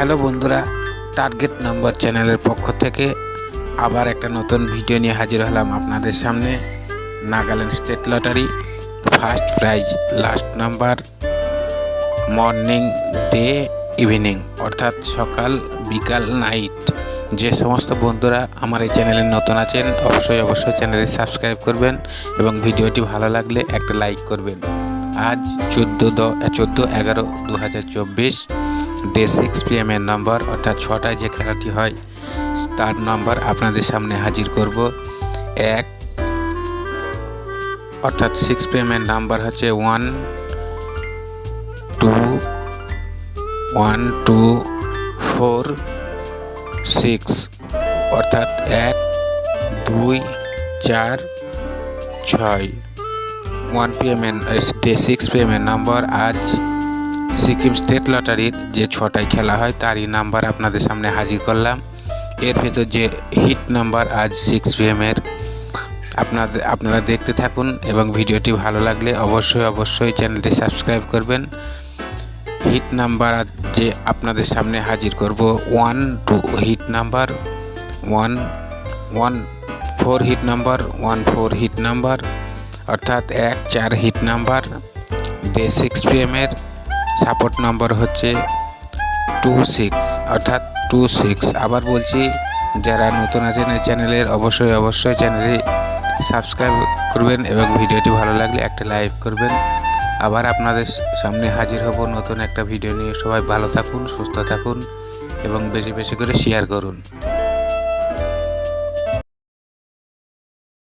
Hello বন্ধুরা, target number চ্যানেলের পক্ষ থেকে আবার একটা নতুন ভিডিও নিয়ে হাজির হলাম আপনাদের সামনে। Nagaland state lottery first prize last number morning day evening অর্থাৎ সকাল বিকাল নাইট। যে সমস্ত বন্ধুরা আমার এই চ্যানেলে নতুন আছেন অবশ্যই চ্যানেলটি সাবস্ক্রাইব করবেন এবং ভিডিওটি ভালো লাগলে একটা লাইক করবেন। আজ 14/11/2024 ডে 6 PM এর নম্বর অর্থাৎ 6টায় যে খেলাটি হয় তার নম্বর আপনাদের সামনে হাজির করব। 1 অর্থাৎ 6 PM এর নাম্বার হচ্ছে 1 2 1 2 4 6 অর্থাৎ 1 2 4 6। 1 PM ডে 6 PM এর নাম্বার আজ সিকিম স্টেট লটারির যে 6টায় খেলা হয় তারই নাম্বার আপনাদের সামনে হাজির করলাম। এর ভেতর যে হিট নাম্বার আজ 6 PM এর আপনারা দেখতে থাকুন এবং ভিডিওটি ভালো লাগলে অবশ্যই চ্যানেলটি সাবস্ক্রাইব করবেন। হিট নাম্বার যে আপনাদের সামনে হাজির করব 1 2 hit number 1 1 4 hit number 1 4 hit number অর্থাৎ 1 4 হিট নাম্বার। ডে 6 PM এর সাপোর্ট নাম্বার হচ্ছে 26 অর্থাৎ 26। আবার বলছি, যারা নতুন আছেন এই চ্যানেলের অবশ্যই চ্যানেলটি সাবস্ক্রাইব করবেন এবং ভিডিওটি ভালো লাগলে একটা লাইক করবেন। আবার আপনাদের সামনে হাজির হব নতুন একটা ভিডিও নিয়ে। সবাই ভালো থাকুন, সুস্থ থাকুন এবং বেশি করে শেয়ার করুন।